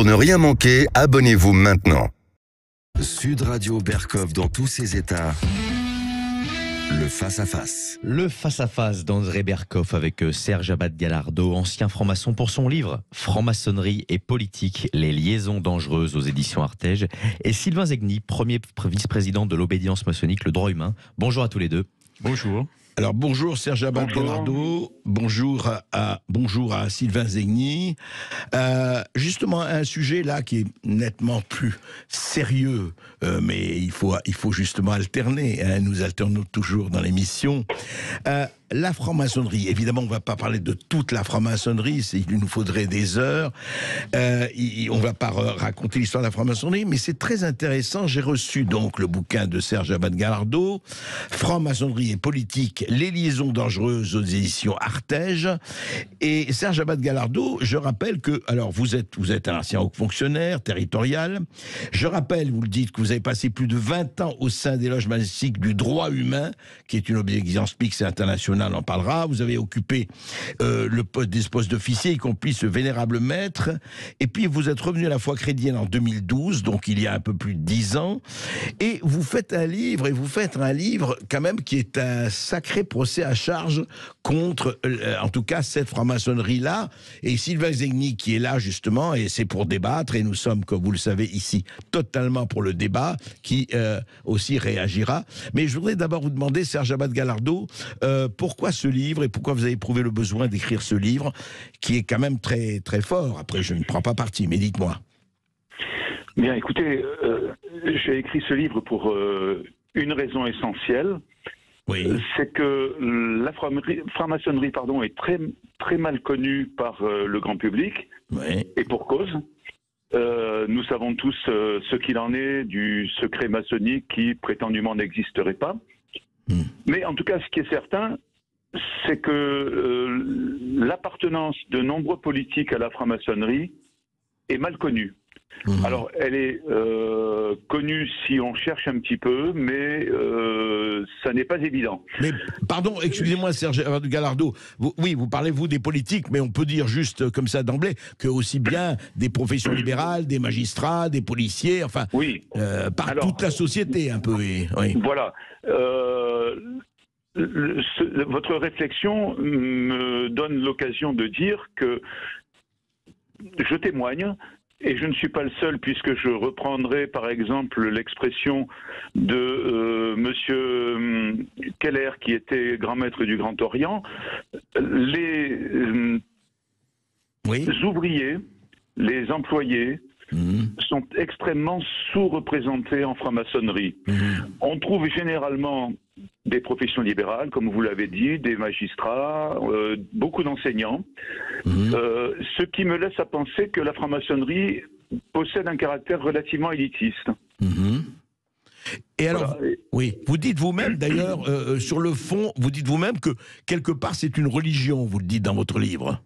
Pour ne rien manquer, abonnez-vous maintenant. Sud Radio Berkov dans tous ses états. Le face-à-face. Le face-à-face d'André Berkov avec Serge Abad-Galardo, ancien franc-maçon, pour son livre « Franc-maçonnerie et politique, les liaisons dangereuses » aux éditions Artege, et Sylvain Zegni, premier vice-président de l'obédience maçonnique, le droit humain. Bonjour à tous les deux. Bonjour. Alors bonjour Serge Abad-Galardo, bonjour à Sylvain Zegni. Justement un sujet là qui est nettement plus sérieux, mais il faut justement alterner, hein, nous alternons toujours dans l'émission. La franc-maçonnerie, évidemment on ne va pas parler de toute la franc-maçonnerie, il nous faudrait des heures, on ne va pas raconter l'histoire de la franc-maçonnerie, mais c'est très intéressant. J'ai reçu donc le bouquin de Serge Abad-Galardo, Franc-maçonnerie et politique, les liaisons dangereuses aux éditions Artege. Et Serge Abad-Galardo, je rappelle que, alors vous êtes un ancien haut fonctionnaire territorial, je rappelle, vous le dites, que vous avez passé plus de 20 ans au sein des loges maçonniques du droit humain, qui est une obédience mixte et internationale, on en parlera. Vous avez occupé des postes d'officier, y compris ce vénérable maître. Et puis, vous êtes revenu à la foi chrétienne en 2012, donc il y a un peu plus de 10 ans. Et vous faites un livre, quand même qui est un sacré procès à charge contre, en tout cas, cette franc-maçonnerie-là. Et Sylvain Zegni qui est là, justement, et c'est pour débattre. Et nous sommes, comme vous le savez, ici, totalement pour le débat, qui aussi réagira. Mais je voudrais d'abord vous demander, Serge Abad-Galardo, pourquoi ce livre et pourquoi vous avez éprouvé le besoin d'écrire ce livre qui est quand même très, très fort. Après, je ne prends pas parti, mais dites-moi. Bien, écoutez, j'ai écrit ce livre pour une raison essentielle. Oui. C'est que la franc-maçonnerie est très, très mal connue par le grand public, Oui. et pour cause. Nous savons tous ce qu'il en est du secret maçonnique qui prétendument n'existerait pas. Mais en tout cas, ce qui est certain, c'est que l'appartenance de nombreux politiques à la franc-maçonnerie est mal connue. Alors, elle est connue si on cherche un petit peu, mais ça n'est pas évident. Mais, pardon, excusez-moi Serge Abad-Galardo, vous parlez, vous, des politiques, mais on peut dire juste comme ça d'emblée que aussi bien des professions libérales, des magistrats, des policiers, enfin, oui. Par toute la société un peu. Oui. Voilà. Votre réflexion me donne l'occasion de dire que je témoigne, et je ne suis pas le seul, puisque je reprendrai par exemple l'expression de monsieur Keller, qui était grand maître du Grand Orient. Les ouvriers, les employés, sont extrêmement sous-représentés en franc-maçonnerie. On trouve généralement des professions libérales, comme vous l'avez dit, des magistrats, beaucoup d'enseignants, ce qui me laisse à penser que la franc-maçonnerie possède un caractère relativement élitiste. Et alors, voilà. Oui, vous dites vous-même d'ailleurs, sur le fond, vous dites vous-même que quelque part c'est une religion, vous le dites dans votre livre.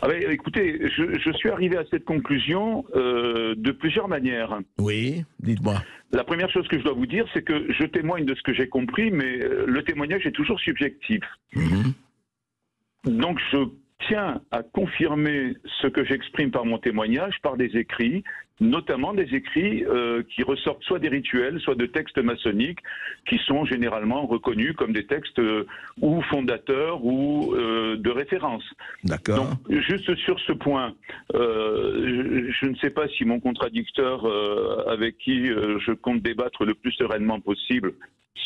Ah ben, écoutez, je suis arrivé à cette conclusion de plusieurs manières. Oui, dites-moi. La première chose que je dois vous dire, c'est que je témoigne de ce que j'ai compris, mais le témoignage est toujours subjectif. Donc je tiens à confirmer ce que j'exprime par mon témoignage, par des écrits, notamment des écrits qui ressortent soit des rituels, soit de textes maçonniques, qui sont généralement reconnus comme des textes ou fondateurs ou de référence. D'accord. Donc, juste sur ce point, je ne sais pas si mon contradicteur, avec qui je compte débattre le plus sereinement possible,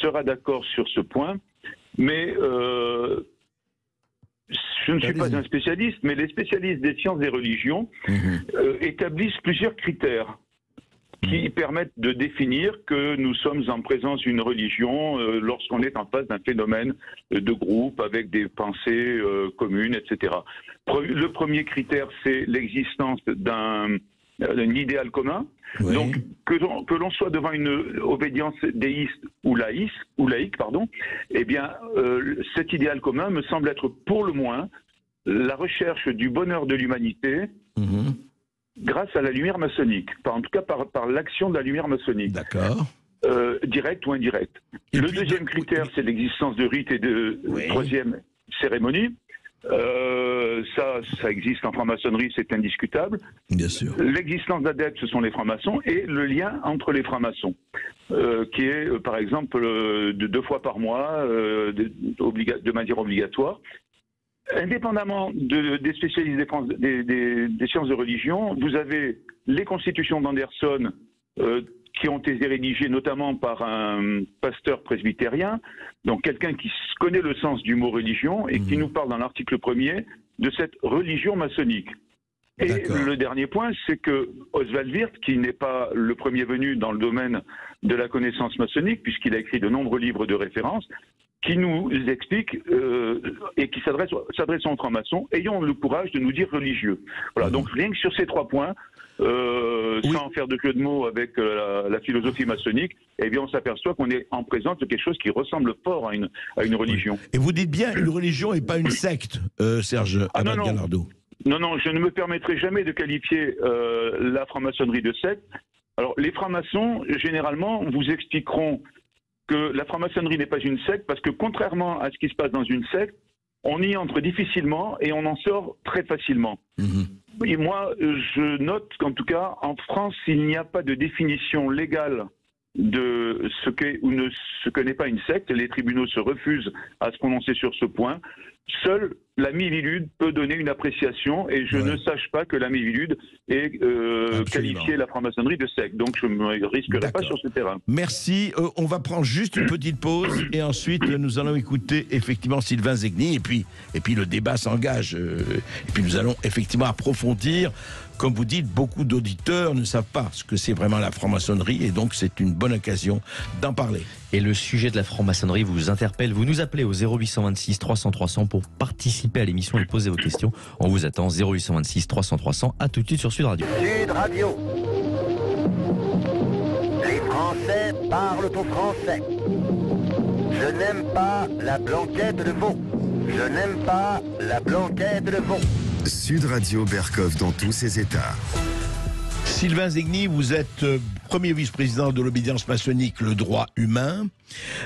sera d'accord sur ce point, mais je ne suis pas un spécialiste, mais les spécialistes des sciences des religions établissent plusieurs critères qui permettent de définir que nous sommes en présence d'une religion lorsqu'on est en face d'un phénomène de groupe avec des pensées communes, etc. Le premier critère, c'est l'existence d'un idéal commun. Oui. Donc, que l'on soit devant une obédience déiste ou laïque, eh bien, cet idéal commun me semble être pour le moins la recherche du bonheur de l'humanité grâce à la lumière maçonnique, en tout cas par l'action de la lumière maçonnique. D'accord. Direct ou indirect. Le deuxième critère, c'est l'existence de rites et de troisième cérémonie. Ça existe en franc-maçonnerie, c'est indiscutable. Bien sûr. L'existence d'adeptes, ce sont les francs-maçons, et le lien entre les francs-maçons, qui est, par exemple, de 2 fois par mois, de manière obligatoire. Indépendamment des spécialistes des sciences de religion, vous avez les constitutions d'Anderson, qui ont été rédigées notamment par un pasteur presbytérien, donc quelqu'un qui connaît le sens du mot religion et qui nous parle dans l'article 1er de cette religion maçonnique. Et le dernier point, c'est que Oswald Wirth, qui n'est pas le premier venu dans le domaine de la connaissance maçonnique, puisqu'il a écrit de nombreux livres de référence, qui nous explique et qui s'adresse aux francs-maçons, ayons le courage de nous dire religieux. Voilà, donc rien que sur ces 3 points, sans faire de jeu de mots avec la philosophie maçonnique, eh bien on s'aperçoit qu'on est en présence de quelque chose qui ressemble fort à une religion. Et vous dites bien une religion et pas une secte, Serge Abad Gallardo. Non, je ne me permettrai jamais de qualifier la franc-maçonnerie de secte. Alors les francs-maçons, généralement, vous expliqueront que la franc-maçonnerie n'est pas une secte, parce que contrairement à ce qui se passe dans une secte, on y entre difficilement et on en sort très facilement. Et moi, je note qu'en tout cas, en France, il n'y a pas de définition légale de ce qu'est ou ce que n'est pas une secte. Les tribunaux se refusent à se prononcer sur ce point. Seule la Miviludes peut donner une appréciation, et je ne sache pas que la Miviludes ait qualifié la franc-maçonnerie de secte. Donc je ne me risquerai pas sur ce terrain. Merci. On va prendre juste une petite pause et ensuite nous allons écouter effectivement Sylvain Zegni, et puis le débat s'engage. Et puis nous allons effectivement approfondir. Comme vous dites, beaucoup d'auditeurs ne savent pas ce que c'est vraiment la franc-maçonnerie, et donc c'est une bonne occasion d'en parler. Et le sujet de la franc-maçonnerie vous interpelle, vous nous appelez au 0826 300 300 pour participer à l'émission et poser vos questions. On vous attend, 0826 300 300, à tout de suite sur Sud Radio. Sud Radio. Les Français parlent au français. Je n'aime pas la blanquette de veau. Je n'aime pas la blanquette de veau. Sud Radio Berkov dans tous ses états. Sylvain Zegni, vous êtes premier vice-président de l'obédience maçonnique, le droit humain.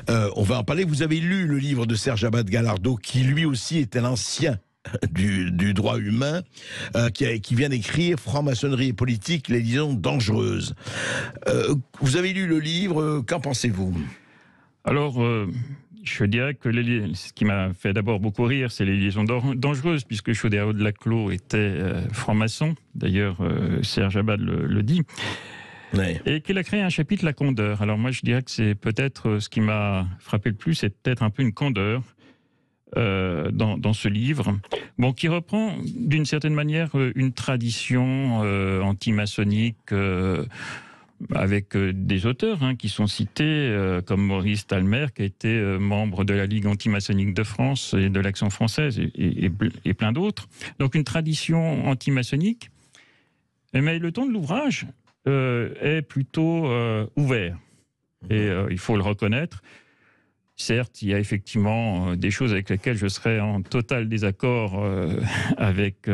On va en parler. Vous avez lu le livre de Serge Abad Gallardo, qui lui aussi était l'ancien du droit humain, qui vient d'écrire Franc-maçonnerie et politique, les liaisons dangereuses. Vous avez lu le livre, qu'en pensez-vous? Alors, je dirais que ce qui m'a fait d'abord beaucoup rire, c'est les liaisons dangereuses, puisque Chaudereau de Laclos était franc-maçon, d'ailleurs Serge Abad le dit, et qu'il a créé un chapitre, la candeur. Alors moi je dirais que c'est peut-être ce qui m'a frappé le plus, c'est peut-être un peu une candeur dans ce livre, bon, qui reprend d'une certaine manière une tradition anti-maçonnique, avec des auteurs qui sont cités, comme Maurice Talmer, qui a été membre de la Ligue antimaçonnique de France et de l'Action française, et plein d'autres. Donc une tradition antimaçonnique. Mais le ton de l'ouvrage est plutôt ouvert. Et il faut le reconnaître. Certes, il y a effectivement des choses avec lesquelles je serais en total désaccord avec...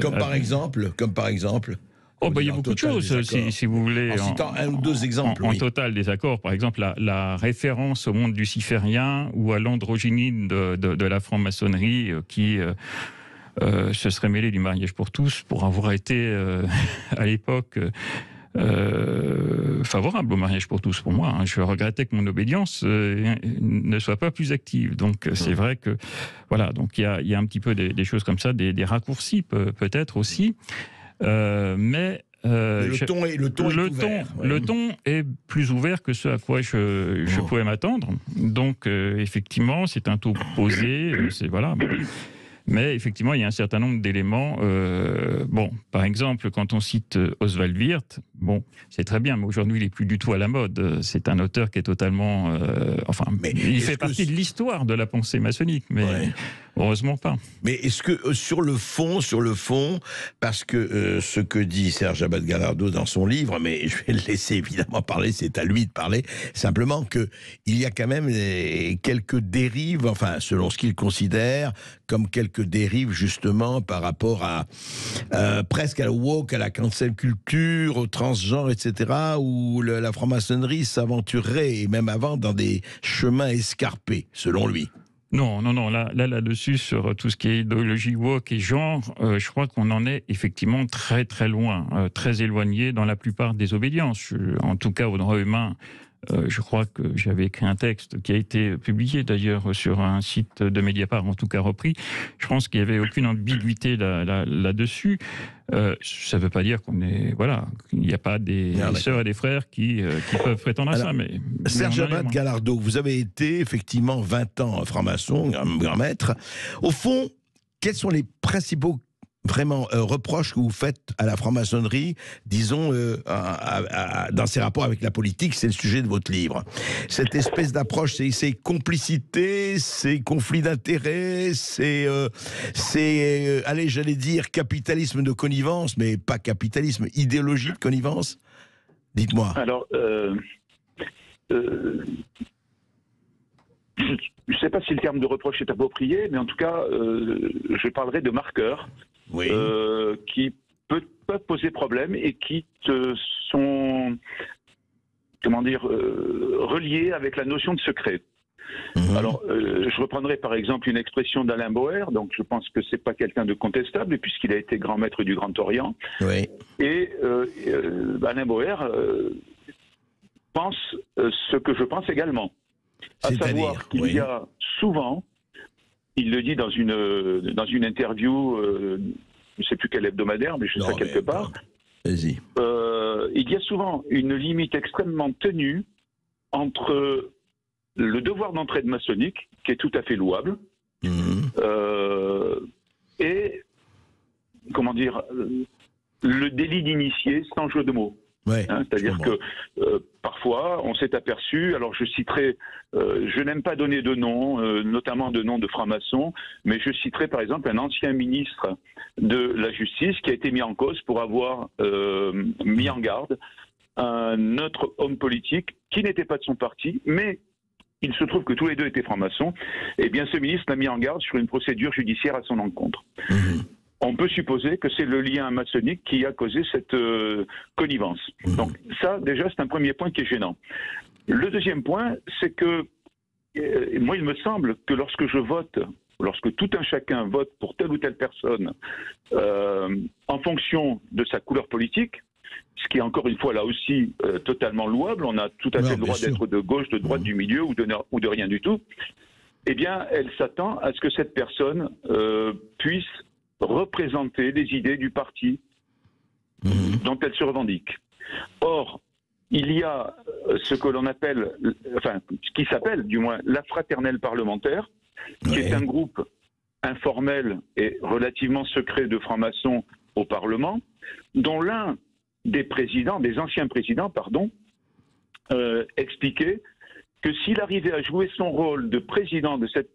Comme par exemple Oh, bah, il y a beaucoup de choses, si vous voulez. En citant un ou deux exemples. En total désaccord, par exemple, la référence au monde luciférien ou à l'androgynie de la franc-maçonnerie qui se serait mêlée du mariage pour tous pour avoir été, à l'époque, favorable au mariage pour tous pour moi. Je regrettais que mon obédience ne soit pas plus active. Donc c'est vrai que, voilà, donc il y a un petit peu des choses comme ça, des raccourcis peut-être aussi. Mais le ton est plus ouvert que ce à quoi je pouvais m'attendre. Donc effectivement, c'est un ton posé. Voilà. Mais effectivement, il y a un certain nombre d'éléments. Bon, par exemple, quand on cite Oswald Wirth, bon, c'est très bien, mais aujourd'hui, il n'est plus du tout à la mode. C'est un auteur qui est totalement... mais il fait partie de l'histoire de la pensée maçonnique, mais heureusement pas. Mais est-ce que sur le fond, parce que ce que dit Serge Abad Gallardo dans son livre, mais je vais le laisser évidemment parler, c'est à lui de parler, simplement qu'il y a quand même quelques dérives, enfin, selon ce qu'il considère comme quelques dérives justement par rapport à presque à la woke, à la cancel culture, au transgenre, etc., où la franc-maçonnerie s'aventurerait, et même avant, dans des chemins escarpés, selon lui. Non, là-dessus, sur tout ce qui est idéologie woke et genre, je crois qu'on en est effectivement très très loin, très éloigné dans la plupart des obédiences. En tout cas, au droit humain, je crois que j'avais écrit un texte qui a été publié d'ailleurs sur un site de Mediapart, en tout cas repris. Je pense qu'il n'y avait aucune ambiguïté là-dessus. Ça ne veut pas dire qu'il n'y a pas des sœurs et des frères qui peuvent prétendre à ça. Mais Serge Abad Galardeau, vous avez été effectivement 20 ans franc-maçon, grand maître. Au fond, quels sont les principaux reproches que vous faites à la franc-maçonnerie, disons, dans ses rapports avec la politique? C'est le sujet de votre livre. Cette espèce d'approche, c'est complicité, c'est conflit d'intérêts, allez, j'allais dire capitalisme de connivence, mais pas capitalisme, idéologie de connivence. Dites-moi. Alors, je ne sais pas si le terme de reproche est approprié, mais en tout cas, je parlerai de marqueurs. Oui. Qui peuvent poser problème et qui sont, reliés avec la notion de secret. Alors, je reprendrai par exemple une expression d'Alain Bauer, donc je pense que c'est pas quelqu'un de contestable, puisqu'il a été grand maître du Grand Orient. Oui. Et Alain Bauer pense ce que je pense également. À savoir qu'il y a souvent, il le dit dans une interview, je ne sais plus quel hebdomadaire, mais je sais quelque part. Vas-y. Il y a souvent une limite extrêmement ténue entre le devoir d'entraide maçonnique, qui est tout à fait louable, et, le délit d'initié sans jeu de mots. Ouais, c'est-à-dire que parfois, on s'est aperçu, alors je citerai, je n'aime pas donner de noms, notamment de noms de francs-maçons, mais je citerai par exemple un ancien ministre de la Justice qui a été mis en cause pour avoir mis en garde un autre homme politique qui n'était pas de son parti, mais il se trouve que tous les deux étaient francs-maçons. Eh bien, ce ministre l'a mis en garde sur une procédure judiciaire à son encontre. On peut supposer que c'est le lien maçonnique qui a causé cette connivence. Donc ça, déjà, c'est un premier point qui est gênant. Le deuxième point, c'est que, moi, il me semble que lorsque je vote, lorsque tout un chacun vote pour telle ou telle personne, en fonction de sa couleur politique, ce qui est encore une fois là aussi totalement louable, on a tout à fait le droit d'être de gauche, de droite, du milieu ou de rien du tout, eh bien, elle s'attend à ce que cette personne puisse représenter les idées du parti dont elle se revendique. Or, il y a ce que l'on appelle, enfin, ce qui s'appelle du moins la fraternelle parlementaire, qui est un groupe informel et relativement secret de francs-maçons au Parlement, dont l'un des présidents, des anciens présidents, pardon, expliquait que s'il arrivait à jouer son rôle de président de cette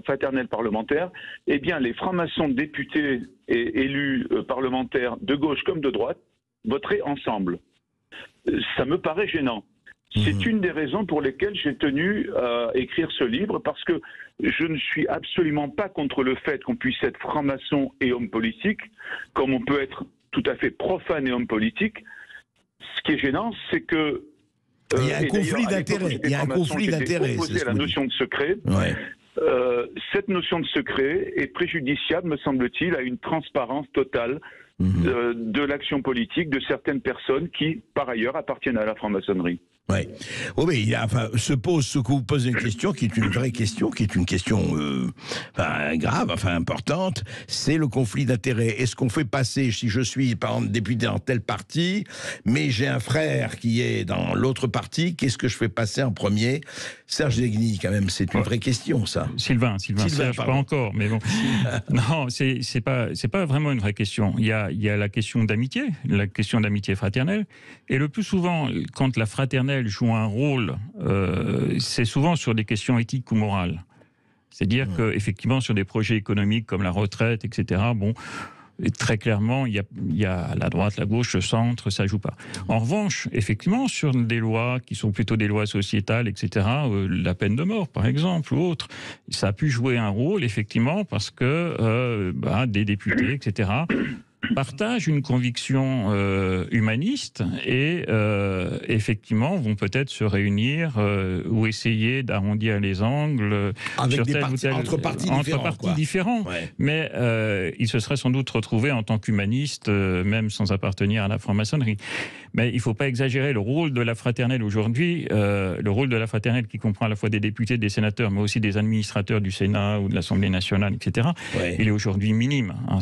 fraternelle parlementaire, eh bien les francs-maçons députés et élus parlementaires de gauche comme de droite voteraient ensemble. Ça me paraît gênant. C'est une des raisons pour lesquelles j'ai tenu à écrire ce livre, parce que je ne suis absolument pas contre le fait qu'on puisse être franc-maçon et homme politique, comme on peut être tout à fait profane et homme politique. Ce qui est gênant, c'est que il y a un conflit d'intérêts. Il y a un conflit d'intérêts. Opposé à la notion de secret. Cette notion de secret est préjudiciable, me semble-t-il, à une transparence totale de l'action politique de certaines personnes qui, par ailleurs, appartiennent à la franc-maçonnerie. Oui, oui, enfin, se pose ce que vous posez une question qui est une vraie question, qui est une question grave, enfin importante, c'est le conflit d'intérêts. Est-ce qu'on fait passer, si je suis par exemple député dans tel parti, mais j'ai un frère qui est dans l'autre parti, qu'est-ce que je fais passer en premier? Serge Zegni, quand même, c'est une vraie question, ça. Sylvain, Serge, pas encore, mais bon. Non, c'est pas vraiment une vraie question. Il y a la question d'amitié, la question d'amitié fraternelle, et le plus souvent, quand la fraternelle joue un rôle, c'est souvent sur des questions éthiques ou morales. C'est-à-dire qu'effectivement, sur des projets économiques comme la retraite, etc., bon, et très clairement, il y a la droite, la gauche, le centre, ça ne joue pas. En revanche, effectivement, sur des lois qui sont plutôt des lois sociétales, etc., la peine de mort, par exemple, ou autre, ça a pu jouer un rôle, effectivement, parce que des députés, etc., partagent une conviction humaniste et effectivement vont peut-être se réunir ou essayer d'arrondir les angles avec sur des tel ou tel, entre partis différents. Ouais. Mais ils se seraient sans doute retrouvés en tant qu'humanistes, même sans appartenir à la franc-maçonnerie. Mais il ne faut pas exagérer le rôle de la fraternelle aujourd'hui, le rôle de la fraternelle qui comprend à la fois des députés, des sénateurs, mais aussi des administrateurs du Sénat ou de l'Assemblée nationale, etc. Ouais. Il est aujourd'hui minime. Hein.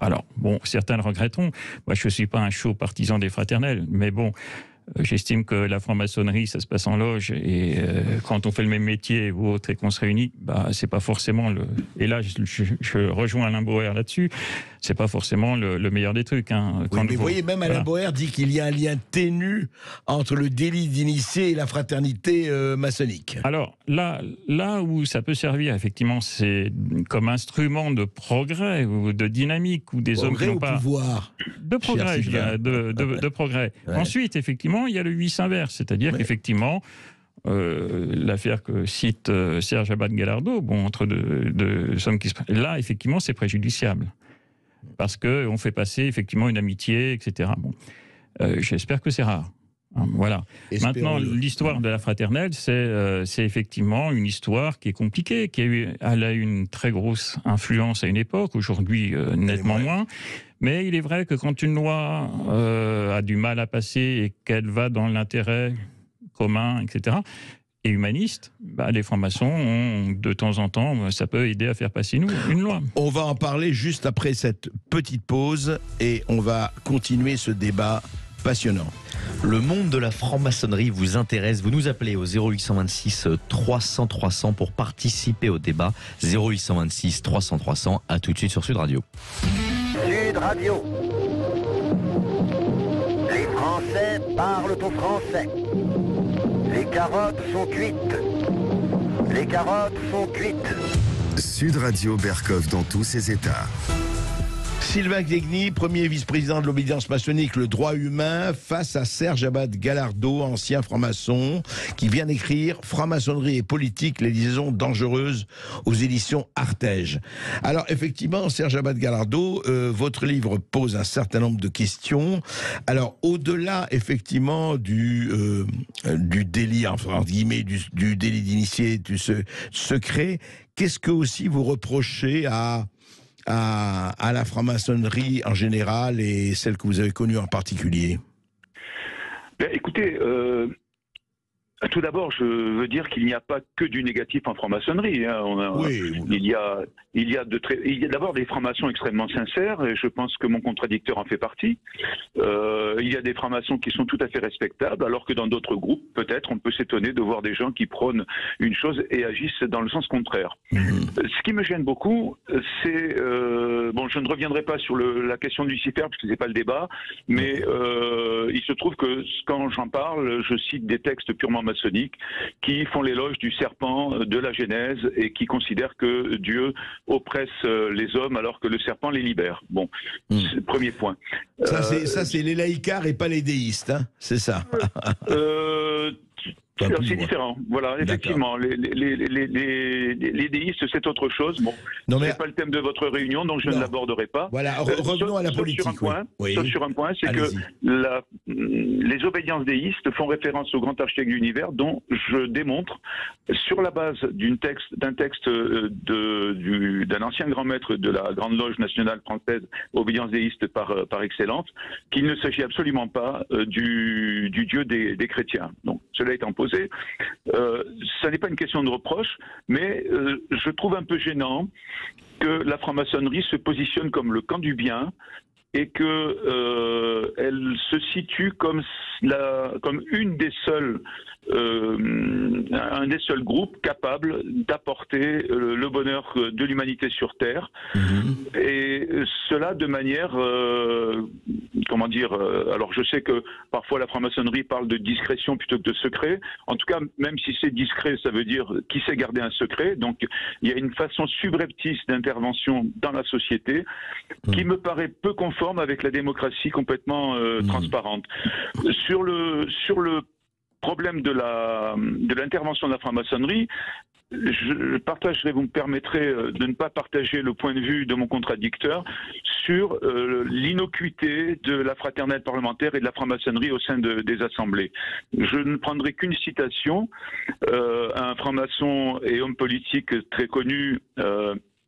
Alors, bon, certains le regretteront. Moi, je ne suis pas un chaud partisan des fraternelles, mais bon, j'estime que la franc-maçonnerie, ça se passe en loge, et quand on fait le même métier ou autre et qu'on se réunit, bah, c'est pas forcément le... Et là, je rejoins Alain Bauer là-dessus, c'est pas forcément le meilleur des trucs. Hein, oui, mais vous voyez, même Alain Bauer dit qu'il y a un lien ténu entre le délit d'initié et la fraternité maçonnique. Alors, là où ça peut servir, effectivement, c'est comme instrument de progrès ou de dynamique, ou des hommes qui n'ont pas... pouvoir. De progrès, je dirais, de progrès. Ouais. Ensuite, effectivement, il y a le vice inverse, c'est-à-dire qu'effectivement, l'affaire que cite Serge Abad-Galardo, bon, entre deux hommes qui se... Là, effectivement, c'est préjudiciable. Parce qu'on fait passer, effectivement, une amitié, etc. Bon. J'espère que c'est rare. Voilà. Maintenant, l'histoire de la fraternelle, c'est effectivement une histoire qui est compliquée, elle a eu une très grosse influence à une époque, aujourd'hui nettement moins. Mais il est vrai que quand une loi a du mal à passer et qu'elle va dans l'intérêt commun, etc., et humaniste, bah, les francs-maçons ont, de temps en temps, ça peut aider à faire passer une loi. On va en parler juste après cette petite pause et on va continuer ce débat passionnant. Le monde de la franc-maçonnerie vous intéresse, vous nous appelez au 0826 300 300 pour participer au débat. 0826 300 300, à tout de suite sur Sud Radio. Sud Radio. Les Français parlent au français. Les carottes sont cuites. Les carottes sont cuites. Sud Radio Berkov dans tous ses états. Sylvain Zegni, premier vice-président de l'obédience maçonnique, le droit humain, face à Serge Abad-Galardo, ancien franc-maçon, qui vient d'écrire « Franc-maçonnerie et politique, les liaisons dangereuses » aux éditions Artege. Alors effectivement, Serge Abad-Galardo, votre livre pose un certain nombre de questions. Alors au-delà effectivement du délit, enfin, entre guillemets, du délit d'initié, du secret, qu'est-ce que aussi vous reprochez à la franc-maçonnerie en général et celle que vous avez connue en particulier? Écoutez, tout d'abord, je veux dire qu'il n'y a pas que du négatif en franc-maçonnerie. Hein. Il y a d'abord des francs-maçons extrêmement sincères, et je pense que mon contradicteur en fait partie. Il y a des francs-maçons qui sont tout à fait respectables, alors que dans d'autres groupes, peut-être, on peut s'étonner de voir des gens qui prônent une chose et agissent dans le sens contraire. Ce qui me gêne beaucoup, c'est... bon, je ne reviendrai pas sur la question de Lucifer, parce que ce n'est pas le débat, mais il se trouve que quand j'en parle, je cite des textes purement maçonniques qui font l'éloge du serpent de la Genèse et qui considèrent que Dieu oppresse les hommes alors que le serpent les libère. Bon, premier point. Ça, c'est les laïcards et pas les déistes, hein, c'est ça. C'est différent, voilà, effectivement. Les déistes, c'est autre chose. Bon, ce n'est pas le thème de votre réunion, donc je ne l'aborderai pas. Voilà, revenons à la politique. Sauf sur un point, c'est que les obédiences déistes font référence au grand architecte de l'univers, dont je démontre, sur la base d'un texte d'un ancien grand maître de la Grande Loge nationale française, obédience déiste par excellence, qu'il ne s'agit absolument pas du Dieu des chrétiens. Donc, cela étant posé, ça n'est pas une question de reproche, mais je trouve un peu gênant que la franc-maçonnerie se positionne comme le camp du bien et que elle se situe comme une des seules un des seuls groupes capables d'apporter le bonheur de l'humanité sur Terre, et cela de manière comment dire, alors je sais que parfois la franc-maçonnerie parle de discrétion plutôt que de secret. En tout cas, même si c'est discret, ça veut dire qui sait garder un secret. Donc il y a une façon subreptice d'intervention dans la société qui me paraît peu conforme avec la démocratie complètement transparente. Sur le problème de l'intervention de la franc-maçonnerie, je partagerai, vous me permettrez de ne pas partager le point de vue de mon contradicteur sur l'innocuité de la fraternelle parlementaire et de la franc-maçonnerie au sein des assemblées. Je ne prendrai qu'une citation, un franc-maçon et homme politique très connu.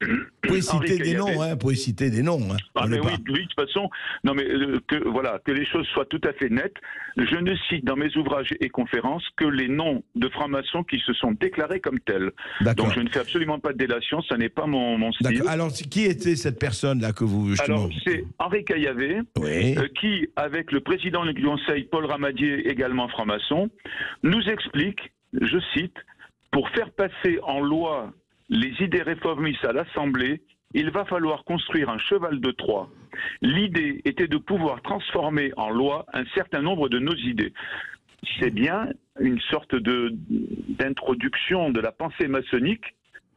Vous pouvez citer des noms, hein, pouvez citer des noms. Hein. Ah mais oui, de toute façon, non mais que les choses soient tout à fait nettes. Je ne cite dans mes ouvrages et conférences que les noms de francs-maçons qui se sont déclarés comme tels. Donc je ne fais absolument pas de délation, ça n'est pas mon style. Alors qui était cette personne-là que vous justement... Alors c'est Henri Caillavet, oui. Qui, avec le président du Conseil, Paul Ramadier, également franc-maçon, nous explique, je cite, pour faire passer en loi les idées réformistes à l'Assemblée, il va falloir construire un cheval de Troie. L'idée était de pouvoir transformer en loi un certain nombre de nos idées. C'est bien une sorte d'introduction de la pensée maçonnique,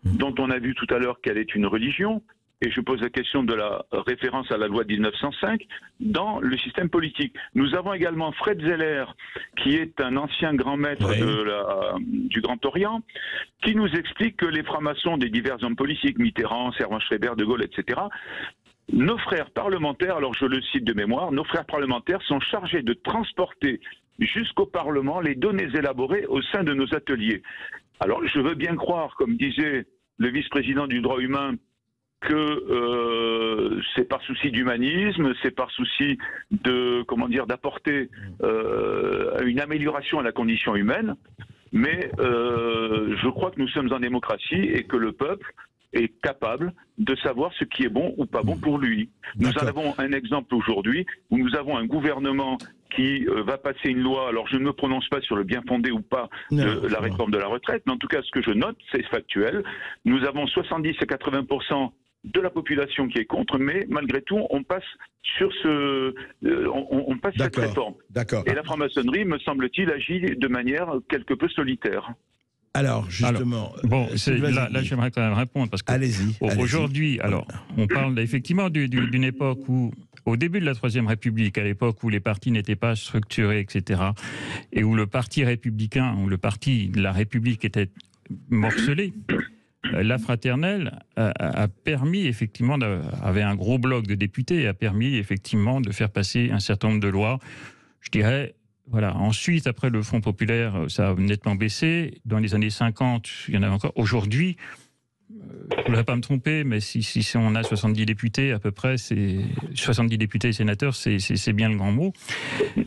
dont on a vu tout à l'heure qu'elle est une religion, et je pose la question de la référence à la loi de 1905, dans le système politique. Nous avons également Fred Zeller, qui est un ancien grand maître du Grand Orient, qui nous explique que les francs-maçons des divers hommes politiques, Mitterrand, Servan-Schreiber, De Gaulle, etc., nos frères parlementaires, alors je le cite de mémoire, nos frères parlementaires sont chargés de transporter jusqu'au Parlement les données élaborées au sein de nos ateliers. Alors je veux bien croire, comme disait le vice-président du droit humain, que c'est par souci d'humanisme, c'est par souci d'apporter une amélioration à la condition humaine, mais je crois que nous sommes en démocratie et que le peuple est capable de savoir ce qui est bon ou pas bon pour lui. Nous en avons un exemple aujourd'hui où nous avons un gouvernement qui va passer une loi, alors je ne me prononce pas sur le bien fondé ou pas de la réforme de la retraite, mais en tout cas ce que je note, c'est factuel. Nous avons 70 à 80% de la population qui est contre, mais malgré tout, on passe sur cette réforme. Et la franc-maçonnerie, me semble-t-il, agit de manière quelque peu solitaire. Alors, justement... là, j'aimerais quand même répondre, parce que aujourd'hui, on parle effectivement d'une époque où, au début de la Troisième République, à l'époque où les partis n'étaient pas structurés, etc., et où le parti républicain, ou le parti de la République était morcelé, la fraternelle a permis effectivement, avait un gros bloc de députés, a permis effectivement de faire passer un certain nombre de lois. Je dirais, voilà. Ensuite, après le Front populaire, ça a nettement baissé. Dans les années 50, il y en avait encore. Aujourd'hui, je ne voudrais pas me tromper, mais si on a 70 députés à peu près, 70 députés et sénateurs, c'est bien le grand mot.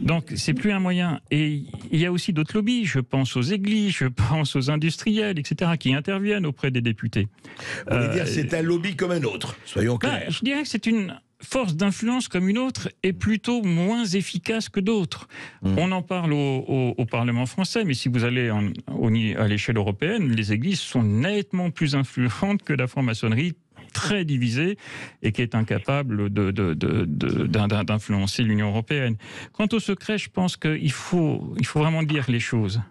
Donc, c'est plus un moyen. Et il y a aussi d'autres lobbies. Je pense aux églises, je pense aux industriels, etc., qui interviennent auprès des députés. Vous voulez dire c'est un lobby comme un autre, soyons clairs. Je dirais que c'est une force d'influence comme une autre est plutôt moins efficace que d'autres. On en parle au Parlement français, mais si vous allez à l'échelle européenne, les églises sont nettement plus influentes que la franc-maçonnerie, très divisée et qui est incapable d'influencer l'Union européenne. Quant au secret, je pense qu'il faut vraiment dire les choses.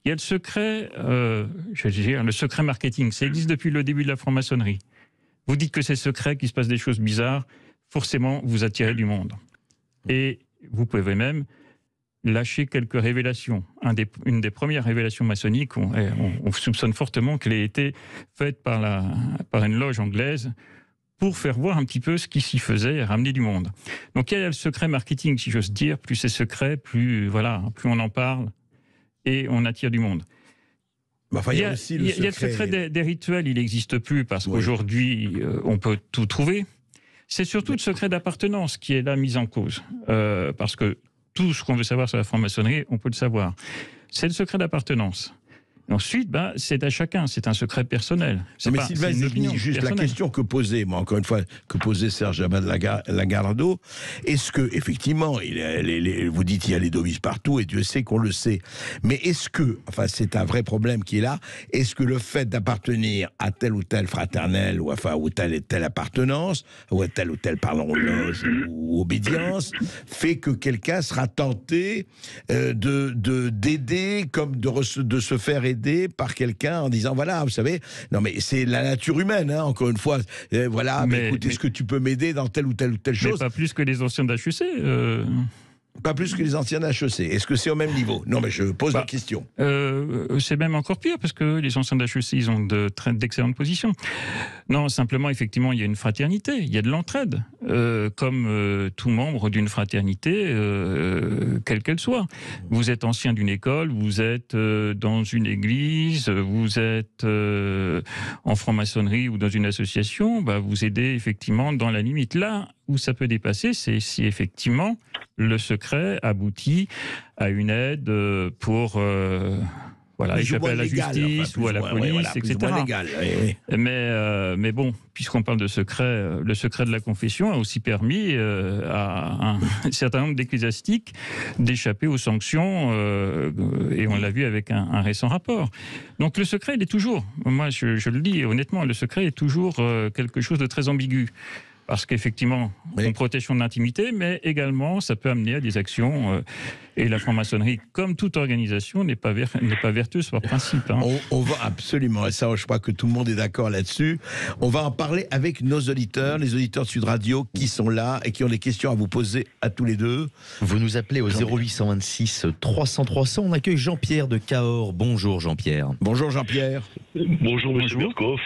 Il y a le secret, le secret marketing, ça existe depuis le début de la franc-maçonnerie. Vous dites que c'est secret, qu'il se passe des choses bizarres, forcément, vous attirez du monde. Et vous pouvez même lâcher quelques révélations. Une des premières révélations maçonniques, on soupçonne fortement qu'elle ait été faite par une loge anglaise pour faire voir un petit peu ce qui s'y faisait et ramener du monde. Donc il y a le secret marketing, si j'ose dire. Plus c'est secret, plus on en parle et on attire du monde. Il y a le secret des rituels, il n'existe plus parce qu'aujourd'hui, on peut tout trouver. C'est surtout le secret d'appartenance qui est là mis en cause. Parce que tout ce qu'on veut savoir sur la franc-maçonnerie, on peut le savoir. C'est le secret d'appartenance. Ensuite, c'est à chacun, c'est un secret personnel. Mais Sylvain Zegni, juste la question que posait, encore une fois, Serge Abad Gallardo, est-ce que, effectivement, vous dites qu'il y a les devises partout, et Dieu sait qu'on le sait, mais est-ce que, c'est un vrai problème qui est là, est-ce que le fait d'appartenir à telle ou telle fraternelle, ou telle et telle appartenance, ou à telle ou telle, loge ou obédience, fait que quelqu'un sera tenté d'aider, comme de se faire aider par quelqu'un en disant voilà, vous savez, non mais c'est la nature humaine, encore une fois, mais écoute, est-ce que tu peux m'aider dans telle ou telle chose? Mais pas plus que les anciens d'HEC. Pas plus que les anciens d'HEC. Est-ce que c'est au même niveau? Non, mais je pose la question. C'est même encore pire, parce que les anciens d'HEC, ils ont d'excellentes positions. Non, simplement, effectivement, il y a une fraternité, il y a de l'entraide, comme tout membre d'une fraternité, quelle qu'elle soit. Vous êtes ancien d'une école, vous êtes dans une église, vous êtes en franc-maçonnerie ou dans une association, bah, vous aidez effectivement dans la limite. Là où ça peut dépasser, c'est si effectivement le secret aboutit à une aide pour échapper à la justice ou à la police, etc. Légal, Mais bon, puisqu'on parle de secret, le secret de la confession a aussi permis à un certain nombre d'ecclésiastiques d'échapper aux sanctions, et on l'a vu avec un récent rapport. Donc le secret, il est toujours, moi je le dis honnêtement, le secret est toujours quelque chose de très ambigu. Parce qu'effectivement, on protège son intimité, mais également, ça peut amener à des actions. Et la franc-maçonnerie, comme toute organisation, n'est pas vertueuse par principe. Hein. On va absolument, et ça, je crois que tout le monde est d'accord là-dessus. On va en parler avec nos auditeurs, les auditeurs de Sud Radio qui sont là et qui ont des questions à vous poser à tous les deux. Vous nous appelez au 0826 300 300. On accueille Jean-Pierre de Cahors. Bonjour Jean-Pierre. Bonjour Jean-Pierre. Bonjour Monsieur Berkoff.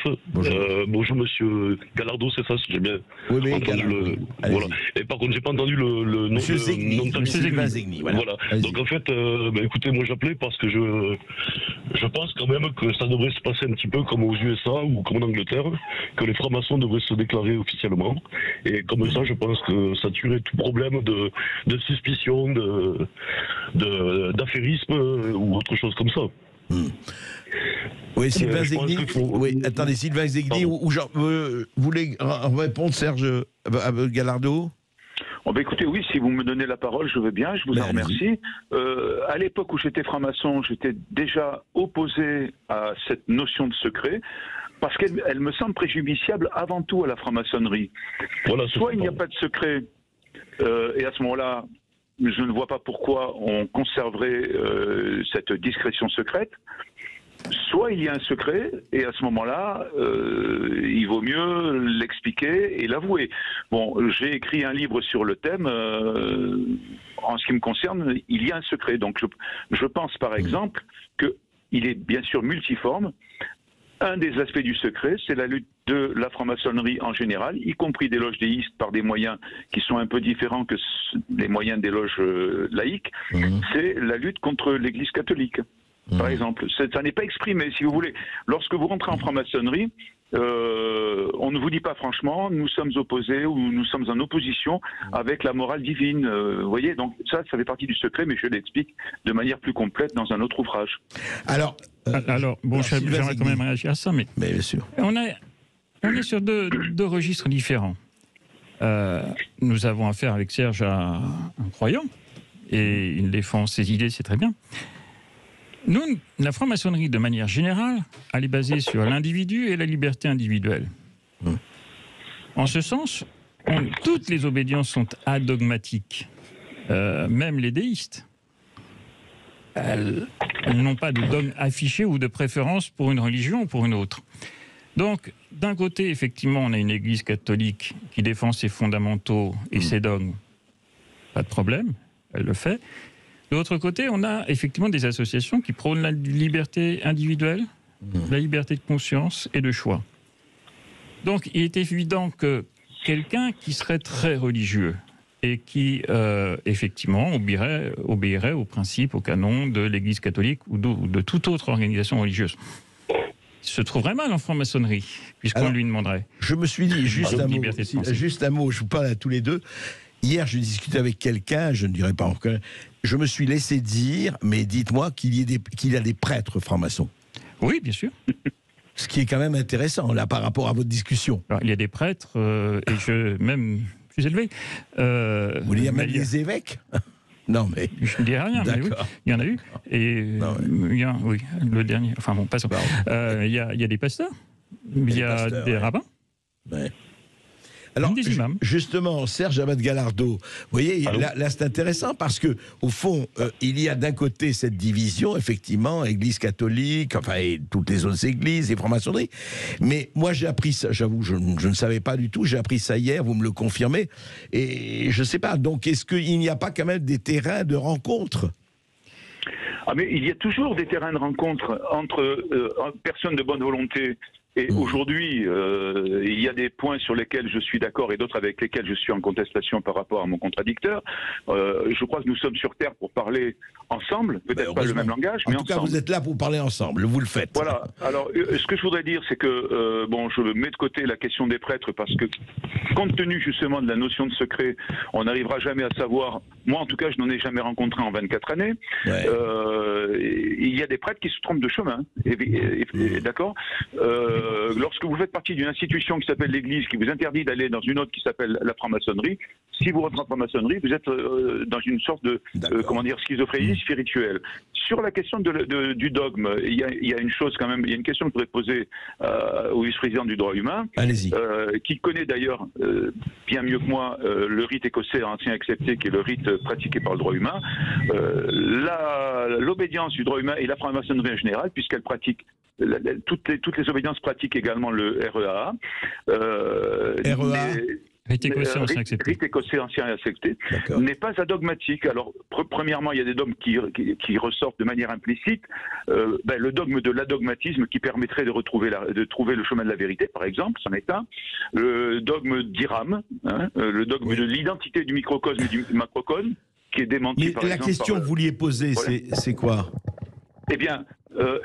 Bonjour Monsieur Gallardo, c'est ça, si j'ai bien entendu le. Voilà. Et par contre, j'ai pas entendu le nom. Monsieur Zegni. Monsieur Zegni. Voilà. Donc en fait, écoutez, moi j'appelais parce que je pense quand même que ça devrait se passer un petit peu comme aux USA ou comme en Angleterre, que les francs-maçons devraient se déclarer officiellement. Et comme ça, je pense que ça tuerait tout problème de suspicion, d'affairisme ou autre chose comme ça. Oui, Sylvain Zegni. Oui, attendez, Sylvain Zegni, ou genre, vous voulez répondre, Serge Gallardo? Oh ben écoutez, oui, si vous me donnez la parole, je veux bien, je vous en remercie. À l'époque où j'étais franc-maçon, j'étais déjà opposé à cette notion de secret, parce qu'elle me semble préjudiciable avant tout à la franc-maçonnerie. Voilà, soit il n'y a pas de secret, et à ce moment-là, je ne vois pas pourquoi on conserverait cette discrétion secrète. Soit il y a un secret, et à ce moment-là, il vaut mieux l'expliquer et l'avouer. Bon, j'ai écrit un livre sur le thème. En ce qui me concerne, il y a un secret. Donc je pense par exemple qu'il est bien sûr multiforme. Un des aspects du secret, c'est la lutte de la franc-maçonnerie en général, y compris des loges déistes par des moyens qui sont un peu différents que les moyens des loges laïques. C'est la lutte contre l'Église catholique. Par exemple, ça n'est pas exprimé, si vous voulez. Lorsque vous rentrez en franc-maçonnerie, on ne vous dit pas franchement, nous sommes opposés ou nous sommes en opposition avec la morale divine. Vous voyez, donc ça fait partie du secret, mais je l'explique de manière plus complète dans un autre ouvrage. Alors bon, j'aimerais quand même réagir à ça, mais bien sûr. On est sur deux registres différents. Nous avons affaire avec Serge à un croyant, et il défend ses idées, c'est très bien. Nous, la franc-maçonnerie, de manière générale, elle est basée sur l'individu et la liberté individuelle. En ce sens, toutes les obédiences sont adogmatiques, même les déistes. Elles n'ont pas de dogme affiché ou de préférence pour une religion ou pour une autre. Donc, d'un côté, effectivement, on a une Église catholique qui défend ses fondamentaux et ses dogmes. Pas de problème, elle le fait. De l'autre côté, on a effectivement des associations qui prônent la liberté individuelle, la liberté de conscience et de choix. Donc, il est évident que quelqu'un qui serait très religieux et qui, effectivement, obéirait aux principes, aux canons de l'Église catholique ou de toute autre organisation religieuse, se trouverait mal en franc-maçonnerie, puisqu'on lui demanderait. Je me suis dit, juste un mot, je vous parle à tous les deux. Hier, je discutais avec quelqu'un, je ne dirais pas encore, je me suis laissé dire, mais dites-moi qu'il y a des prêtres francs-maçons. Oui, bien sûr. Ce qui est quand même intéressant, là, par rapport à votre discussion. Alors, il y a des prêtres, et même plus élevés. Vous voulez dire même les évêques? Non, mais... Je ne dirais rien, mais oui, il y en a eu. Et oui, le dernier, enfin bon, passons. Il y a des pasteurs, il y a des rabbins. Ouais. Alors, des imams. Justement, Serge Abad-Galardo, vous voyez, là c'est intéressant parce que au fond, il y a d'un côté cette division, effectivement, Église catholique, enfin, et toutes les autres églises, et franc-maçonnerie. Mais moi, j'ai appris ça, j'avoue, je ne savais pas du tout, j'ai appris ça hier, vous me le confirmez, et je ne sais pas, donc est-ce qu'il n'y a pas quand même des terrains de rencontre ? Ah, mais il y a toujours des terrains de rencontre entre personnes de bonne volonté. Et aujourd'hui, il y a des points sur lesquels je suis d'accord et d'autres avec lesquels je suis en contestation par rapport à mon contradicteur. Je crois que nous sommes sur Terre pour parler ensemble, peut-être pas le même langage, mais ensemble. En tout cas, vous êtes là pour parler ensemble, vous le faites. Voilà. Alors, ce que je voudrais dire, c'est que, bon, je mets de côté la question des prêtres parce que, compte tenu justement de la notion de secret, on n'arrivera jamais à savoir. Moi, en tout cas, je n'en ai jamais rencontré en 24 années. Ouais. Il y a des prêtres qui se trompent de chemin, d'accord. Lorsque vous faites partie d'une institution qui s'appelle l'Église, qui vous interdit d'aller dans une autre qui s'appelle la franc-maçonnerie, si vous rentrez en franc-maçonnerie, vous êtes dans une sorte de comment dire, schizophrénie spirituelle. Sur la question du dogme, il y a une chose quand même, il y a une question que je voudrais poser au vice-président du droit humain, qui connaît d'ailleurs bien mieux que moi le rite écossais ancien accepté, qui est le rite pratiqué par le droit humain. L'obédience du droit humain et la franc-maçonnerie en général, puisqu'elle pratique toutes les obédiences pratiquent également le REA. Rite écossais ancien accepté. Rite écossais ancien accepté n'est pas adogmatique. Alors, premièrement, il y a des dogmes qui ressortent de manière implicite. Le dogme de l'adogmatisme qui permettrait de trouver le chemin de la vérité, par exemple, c'en est un. Le dogme d'Hiram, le dogme de l'identité du microcosme et du macrocosme, qui est démenti par exemple. Mais la question que vous vouliez poser, c'est quoi ? Eh bien,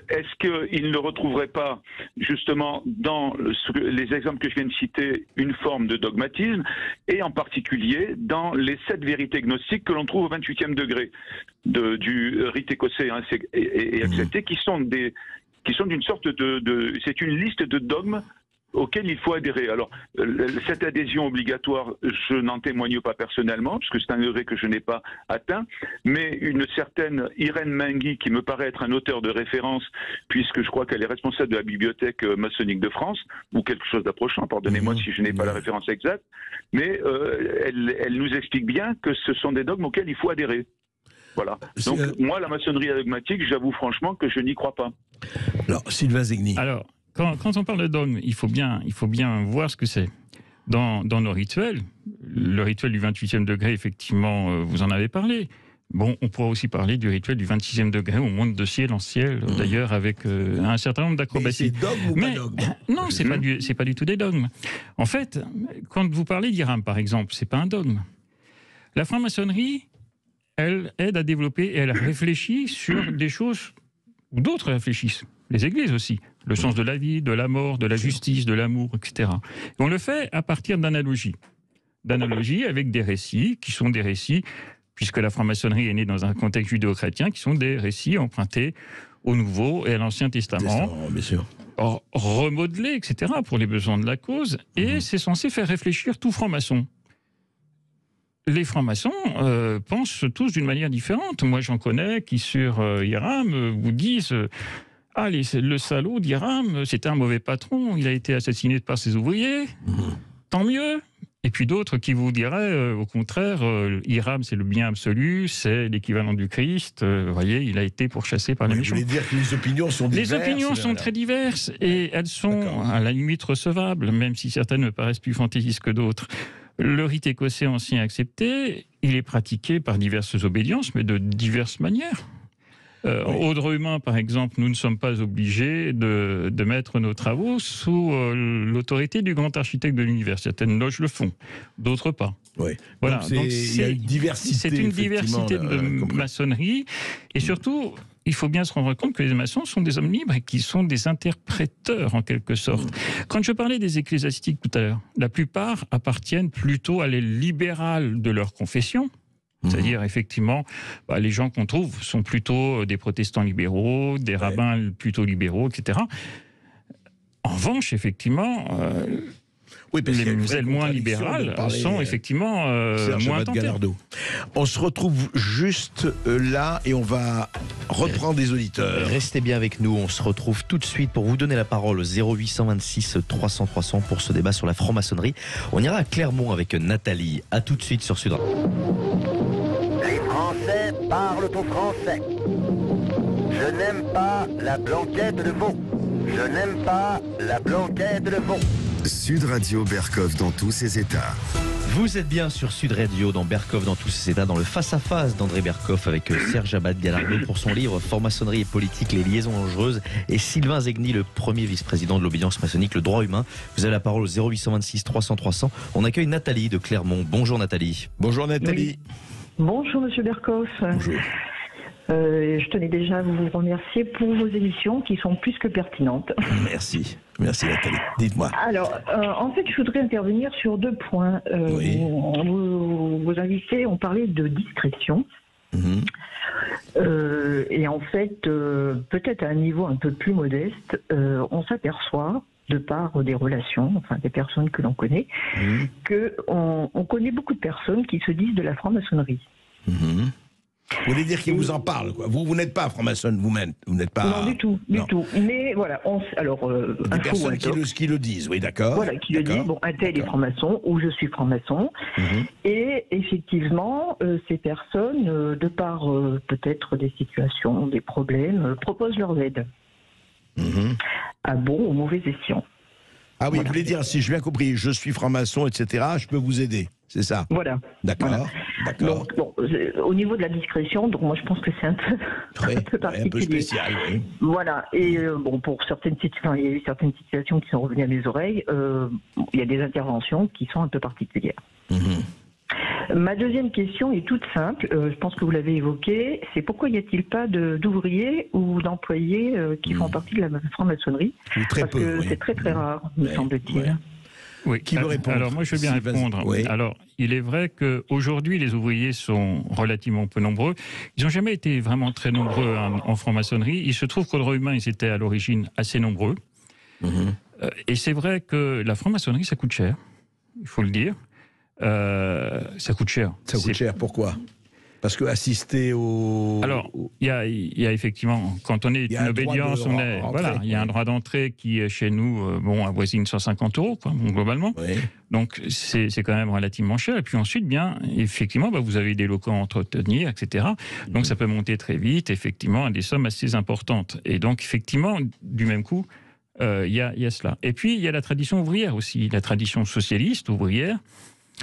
est-ce qu'il ne retrouverait pas, justement, dans les exemples que je viens de citer, une forme de dogmatisme, et en particulier dans les 7 vérités gnostiques que l'on trouve au 28e degré du rite écossais et accepté, qui sont d'une sorte c'est une liste de dogmes auquel il faut adhérer. Alors, cette adhésion obligatoire, je n'en témoigne pas personnellement, puisque c'est un degré que je n'ai pas atteint, mais une certaine Irène Mingui, qui me paraît être un auteur de référence, puisque je crois qu'elle est responsable de la Bibliothèque maçonnique de France, ou quelque chose d'approchant, pardonnez-moi si je n'ai pas la référence exacte, mais elle nous explique bien que ce sont des dogmes auxquels il faut adhérer. Voilà. Donc, moi, la maçonnerie adogmatique, j'avoue franchement que je n'y crois pas. Alors, Sylvain Zegni. Alors, quand on parle de dogme, il faut bien voir ce que c'est. Dans nos rituels, le rituel du 28e degré, effectivement, vous en avez parlé. Bon, on pourra aussi parler du rituel du 26e degré, où on monte de ciel en ciel, d'ailleurs, avec un certain nombre d'acrobaties. C'est dogme ou pas dogme ? Non, c'est pas du tout des dogmes. En fait, quand vous parlez d'Hiram, par exemple, c'est pas un dogme. La franc-maçonnerie, elle aide à développer et elle réfléchit sur des choses où d'autres réfléchissent. Les églises aussi. Le sens de la vie, de la mort, de la justice, de l'amour, etc. Et on le fait à partir d'analogies. D'analogies avec des récits qui sont des récits, puisque la franc-maçonnerie est née dans un contexte judéo-chrétien, qui sont des récits empruntés au Nouveau et à l'Ancien Testament. Bien sûr. Remodelés, etc., pour les besoins de la cause. Et c'est censé faire réfléchir tout franc-maçon. Les francs-maçons pensent tous d'une manière différente. Moi, j'en connais qui, sur Hiram, vous disent... le salaud d'Hiram, c'était un mauvais patron, il a été assassiné par ses ouvriers, tant mieux. Et puis d'autres qui vous diraient, au contraire, Hiram c'est le bien absolu, c'est l'équivalent du Christ, vous voyez, il a été pourchassé par les méchants. Je voulais dire que les opinions sont diverses. Les opinions sont très diverses et elles sont à la limite recevables, même si certaines me paraissent plus fantaisistes que d'autres. Le rite écossais ancien accepté, il est pratiqué par diverses obédiences, mais de diverses manières. Au droit humain, par exemple, nous ne sommes pas obligés de mettre nos travaux sous l'autorité du grand architecte de l'univers. Certaines loges le font, d'autres pas. Oui. Voilà. Donc il y a une diversité. C'est une diversité de maçonnerie. Et surtout, il faut bien se rendre compte que les maçons sont des hommes libres et qui sont des interpréteurs, en quelque sorte. Quand je parlais des ecclésiastiques tout à l'heure, la plupart appartiennent plutôt à les libérales de leur confession. C'est-à-dire, effectivement, les gens qu'on trouve sont plutôt des protestants libéraux, des rabbins plutôt libéraux, etc. En revanche, effectivement... Oui, parce les ailes moins libérales sont effectivement moins tentées. On se retrouve juste là et on va reprendre des auditeurs. Restez bien avec nous, on se retrouve tout de suite pour vous donner la parole au 0826 300 300 pour ce débat sur la franc-maçonnerie. On ira à Clermont avec Nathalie. À tout de suite sur Sud Radio. Les Français parlent au français. Je n'aime pas la blanquette de veau. Je n'aime pas la blanquette de veau. Sud Radio Berkov dans tous ses états. Vous êtes bien sur Sud Radio dans Berkov dans tous ses états, dans le face-à-face d'André Berkov avec Serge Abad-Galardo pour son livre Franc-maçonnerie et politique, les liaisons dangereuses, et Sylvain Zegni, le premier vice-président de l'obédience maçonnique, le droit humain. Vous avez la parole au 0826 300 300. On accueille Nathalie de Clermont. Bonjour Nathalie. Bonjour Nathalie. Oui. Bonjour Monsieur Berkov. Bonjour. Je tenais déjà à vous remercier pour vos émissions qui sont plus que pertinentes. Merci. Merci Nathalie. Dites-moi. Alors, en fait, je voudrais intervenir sur 2 points. Oui. Vos invités ont parlé de discrétion. Et en fait, peut-être à un niveau un peu plus modeste, on s'aperçoit, de par des relations, enfin des personnes que l'on connaît, qu'on connaît beaucoup de personnes qui se disent de la franc-maçonnerie. Vous voulez dire qu'ils vous en parlent, quoi. Vous n'êtes pas franc-maçonne vous-même, vous n'êtes pas... Non, du tout, du tout. Mais voilà, des personnes qui le disent, oui, d'accord. Voilà, qui le disent, bon, un tel est franc-maçon, ou je suis franc-maçon. Et effectivement, ces personnes, de par peut-être des situations, des problèmes, proposent leur aide. À bon ou mauvais escient. Ah oui, voilà. Vous voulez dire, si j'ai bien compris, je suis franc-maçon, etc., je peux vous aider, c'est ça? Voilà. D'accord. Voilà. D'accord. Donc, bon, au niveau de la discrétion, donc moi je pense que c'est un peu particulier. Un peu spécial, oui. Voilà. Et bon, pour certaines situations, il y a eu certaines situations qui sont revenues à mes oreilles. Il y a des interventions qui sont un peu particulières. Ma deuxième question est toute simple, je pense que vous l'avez évoqué, c'est pourquoi n'y a-t-il pas d'ouvriers ou d'employés qui font partie de la franc-maçonnerie? Très Parce peu, que oui. c'est très très rare, me semble-t-il. Oui. Qui veut répondre? Alors moi je veux bien répondre. Oui. Alors il est vrai qu'aujourd'hui les ouvriers sont relativement peu nombreux. Ils n'ont jamais été vraiment très nombreux en franc-maçonnerie. Il se trouve qu'au droit humain ils étaient à l'origine assez nombreux. Et c'est vrai que la franc-maçonnerie ça coûte cher, il faut le dire. Ça coûte cher. Ça coûte cher, pourquoi? Parce que assister au... Alors, il y a effectivement, quand on est une obédience, il y a un droit d'entrée qui, chez nous, avoisine 150 €, quoi, globalement. Oui. Donc, c'est quand même relativement cher. Et puis ensuite, bien, effectivement, vous avez des locaux à entretenir, etc. Donc, ça peut monter très vite, effectivement, à des sommes assez importantes. Et donc, effectivement, du même coup, il y a cela. Et puis, il y a la tradition ouvrière aussi. La tradition socialiste, ouvrière,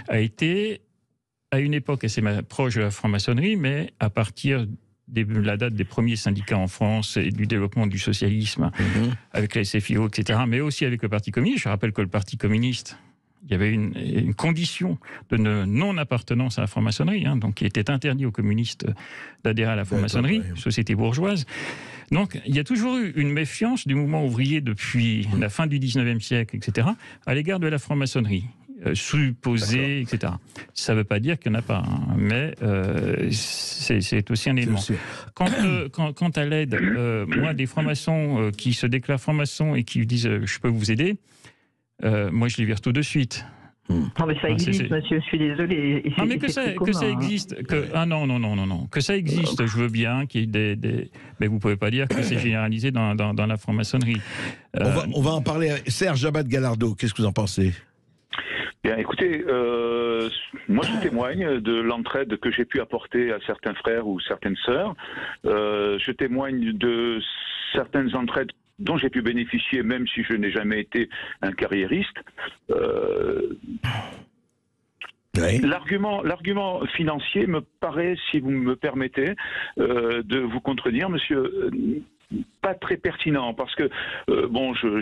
a été, à une époque assez proche de la franc-maçonnerie, mais à partir de la date des premiers syndicats en France et du développement du socialisme, avec la SFIO, etc., mais aussi avec le Parti communiste. Je rappelle que le Parti communiste, il y avait une condition de non-appartenance à la franc-maçonnerie, donc il était interdit aux communistes d'adhérer à la franc-maçonnerie, société bourgeoise. Donc, il y a toujours eu une méfiance du mouvement ouvrier depuis la fin du 19e siècle, etc., à l'égard de la franc-maçonnerie. Supposé, etc. Ça ne veut pas dire qu'il n'y en a pas, mais c'est aussi un élément. Quant à l'aide, moi, des francs-maçons qui se déclarent francs-maçons et qui disent « je peux vous aider », moi, je les vire tout de suite. Non, mais ça existe, monsieur, je suis désolé. Non, mais que ça existe, que ça existe, je veux bien qu'il y ait mais vous ne pouvez pas dire que c'est généralisé dans la franc-maçonnerie. On va en parler. Serge Abad-Galardo, qu'est-ce que vous en pensez? Bien, écoutez, moi je témoigne de l'entraide que j'ai pu apporter à certains frères ou certaines sœurs. Je témoigne de certaines entraides dont j'ai pu bénéficier, même si je n'ai jamais été un carriériste. L'argument financier me paraît, si vous me permettez, de vous contredire, monsieur, pas très pertinent, parce que,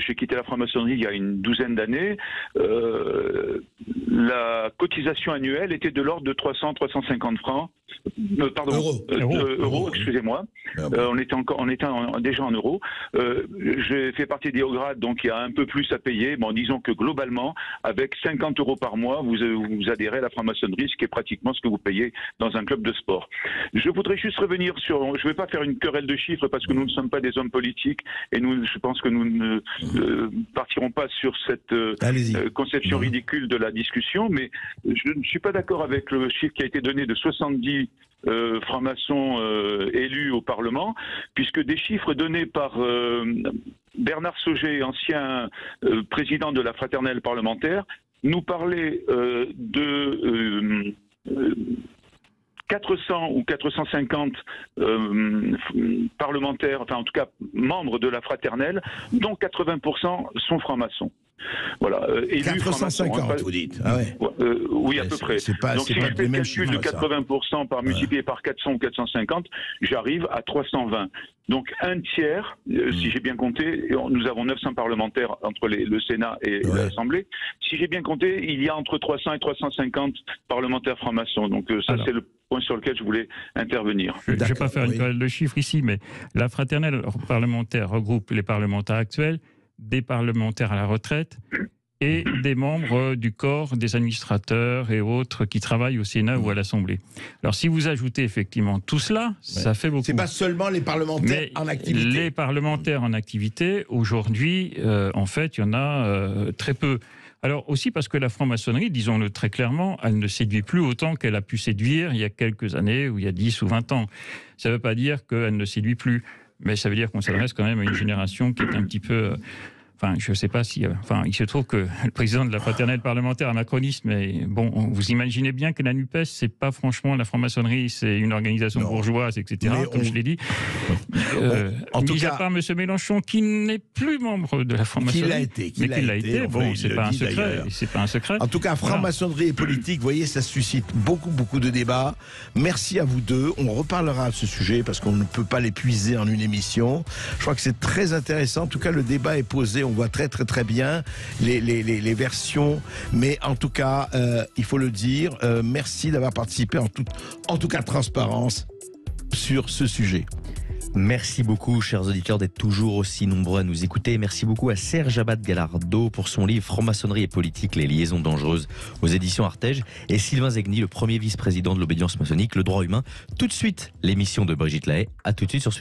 j'ai quitté la franc-maçonnerie il y a une douzaine d'années, la cotisation annuelle était de l'ordre de 300-350 francs Euros, excusez-moi. On était déjà en euros. J'ai fait partie des hauts grades, donc il y a un peu plus à payer. Bon, disons que globalement, avec 50 € par mois, vous adhérez à la franc-maçonnerie, ce qui est pratiquement ce que vous payez dans un club de sport. Je voudrais juste revenir sur... Je ne vais pas faire une querelle de chiffres parce que nous ne sommes pas des hommes politiques et je pense que nous ne partirons pas sur cette conception ridicule de la discussion, mais je ne suis pas d'accord avec le chiffre qui a été donné de 70 francs-maçons élus au Parlement, puisque des chiffres donnés par Bernard Sauger, ancien président de la fraternelle parlementaire, nous parlait de 400 ou 450 parlementaires, enfin en tout cas membres de la fraternelle, dont 80% sont francs-maçons. Voilà, 450, vous dites. Ah ouais. Oui, à peu près. Donc si je fais le calcul de 80% multiplié par 400 ou 450, j'arrive à 320. Donc un tiers, si j'ai bien compté, nous avons 900 parlementaires entre le Sénat et l'Assemblée. Si j'ai bien compté, il y a entre 300 et 350 parlementaires francs-maçons. Donc ça, c'est le point sur lequel je voulais intervenir. Je ne vais pas faire une querelle de chiffres ici, mais la fraternelle parlementaire regroupe les parlementaires actuels, des parlementaires à la retraite et des membres du corps des administrateurs et autres qui travaillent au Sénat ou à l'Assemblée. Alors si vous ajoutez effectivement tout cela, ça fait beaucoup. C'est pas seulement les parlementaires en activité. Les parlementaires en activité, aujourd'hui, en fait, il y en a très peu. Alors aussi parce que la franc-maçonnerie, disons-le très clairement, elle ne séduit plus autant qu'elle a pu séduire il y a quelques années ou il y a 10 ou 20 ans. Ça ne veut pas dire qu'elle ne séduit plus. Mais ça veut dire qu'on s'adresse quand même à une génération qui est un petit peu... Enfin, je ne sais pas si... Enfin, il se trouve que le président de la fraternelle parlementaire est macroniste, mais bon, vous imaginez bien que la NUPES, c'est pas franchement la franc-maçonnerie, c'est une organisation bourgeoise, etc., comme je l'ai dit. En tout cas, par M. Mélenchon, qui n'est plus membre de la franc-maçonnerie. Qui l'a été. Bon, c'est pas un secret. En tout cas, franc-maçonnerie et politique, vous voyez, ça suscite beaucoup de débats. Merci à vous deux. On reparlera de ce sujet parce qu'on ne peut pas l'épuiser en une émission. Je crois que c'est très intéressant. En tout cas, le débat est posé. On voit très bien les versions, mais en tout cas, il faut le dire, merci d'avoir participé en tout cas transparence sur ce sujet. Merci beaucoup, chers auditeurs, d'être toujours aussi nombreux à nous écouter. Merci beaucoup à Serge Abad-Galardo pour son livre Franc-maçonnerie et politique, les liaisons dangereuses aux éditions Artege, et Sylvain Zegni, le premier vice-président de l'obédience maçonnique, le droit humain. Tout de suite, l'émission de Brigitte Lahaye. À tout de suite sur Sud.